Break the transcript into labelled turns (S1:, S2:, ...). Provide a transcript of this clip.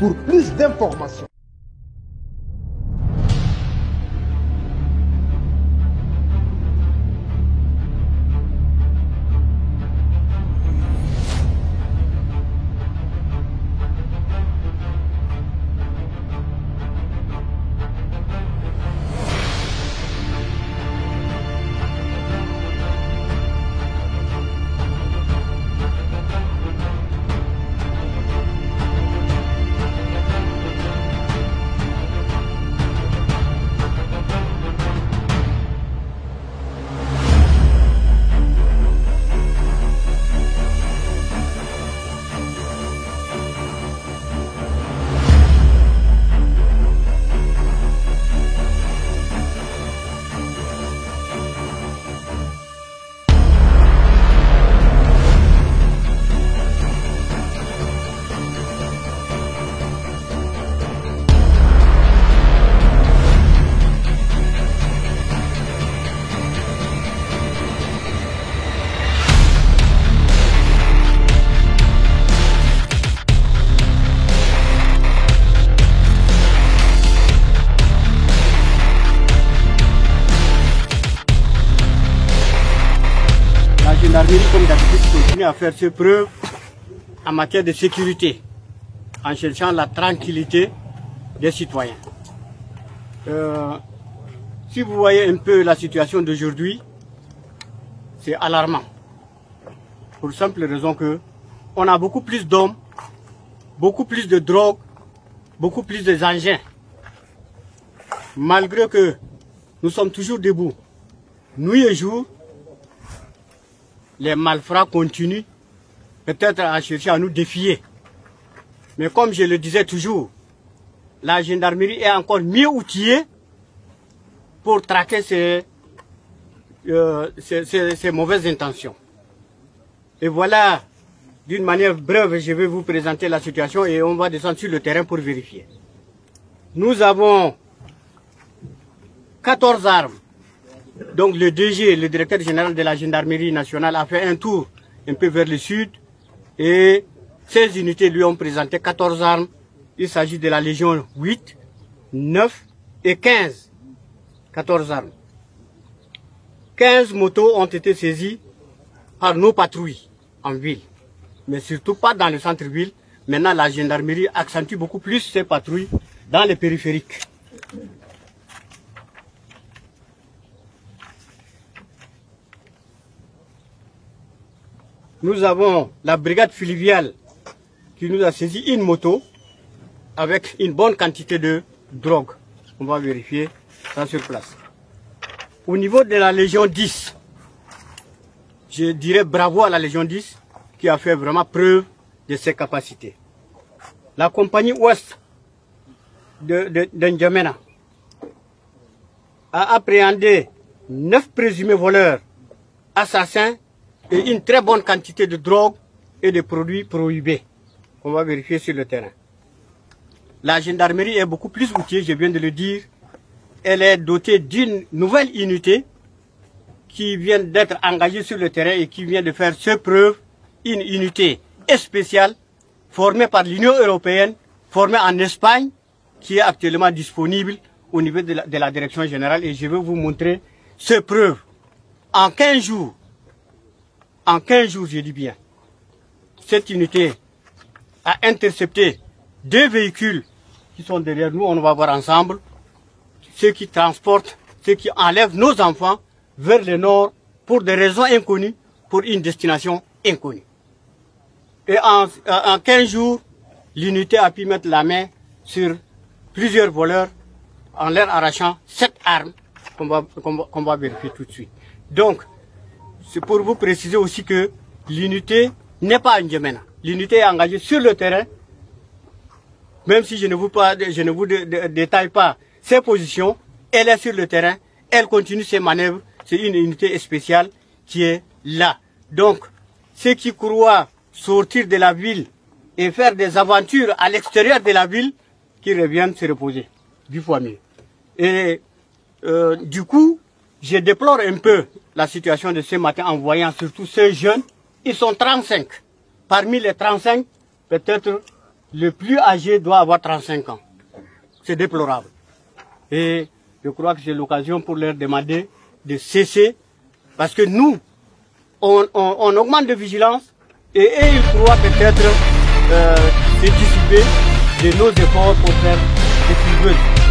S1: Pour plus d'informations.
S2: La gendarmerie, comme d'habitude, continue à faire ses preuves en matière de sécurité, en cherchant la tranquillité des citoyens. Si vous voyez un peu la situation d'aujourd'hui, c'est alarmant. Pour simple raison que on a beaucoup plus d'hommes, beaucoup plus de drogue, beaucoup plus d'engins. Malgré que nous sommes toujours debout, nuit et jour, les malfrats continuent peut-être à chercher à nous défier. Mais comme je le disais toujours, la gendarmerie est encore mieux outillée pour traquer ces mauvaises intentions. Et voilà, d'une manière brève, je vais vous présenter la situation et on va descendre sur le terrain pour vérifier. Nous avons 14 armes. Donc le DG, le directeur général de la gendarmerie nationale, a fait un tour un peu vers le sud et ces unités lui ont présenté 14 armes. Il s'agit de la Légion 8, 9 et 15. 14 armes. 15 motos ont été saisies par nos patrouilles en ville, mais surtout pas dans le centre-ville. Maintenant, la gendarmerie accentue beaucoup plus ses patrouilles dans les périphériques. Nous avons la brigade fluviale qui nous a saisi une moto avec une bonne quantité de drogue. On va vérifier ça sur place. Au niveau de la Légion 10, je dirais bravo à la Légion 10 qui a fait vraiment preuve de ses capacités. La compagnie ouest de N'Djamena a appréhendé 9 présumés voleurs, assassins et une très bonne quantité de drogue et de produits prohibés. On va vérifier sur le terrain. La gendarmerie est beaucoup plus outillée, je viens de le dire. Elle est dotée d'une nouvelle unité qui vient d'être engagée sur le terrain et qui vient de faire ses preuves. Une unité spéciale formée par l'Union européenne, formée en Espagne, qui est actuellement disponible au niveau de la direction générale. Et je vais vous montrer ses preuves. En 15 jours, je dis bien, cette unité a intercepté 2 véhicules qui sont derrière nous, on va voir ensemble, ceux qui transportent, ceux qui enlèvent nos enfants vers le nord pour des raisons inconnues, pour une destination inconnue. Et en 15 jours, l'unité a pu mettre la main sur plusieurs voleurs en leur arrachant 7 armes qu'on va vérifier tout de suite. Donc, c'est pour vous préciser aussi que l'unité n'est pas à N'Djamena. L'unité est engagée sur le terrain. Même si je ne vous détaille pas ses positions, elle est sur le terrain, elle continue ses manœuvres. C'est une unité spéciale qui est là. Donc, ceux qui croient sortir de la ville et faire des aventures à l'extérieur de la ville, qui reviennent se reposer, 10 fois mieux. Et du coup, je déplore un peu la situation de ce matin en voyant surtout ces jeunes. Ils sont 35. Parmi les 35, peut-être le plus âgé doit avoir 35 ans. C'est déplorable. Et je crois que c'est l'occasion pour leur demander de cesser, parce que nous, on augmente de vigilance, et eux, ils croient peut-être se dissiper de nos efforts pour faire des plus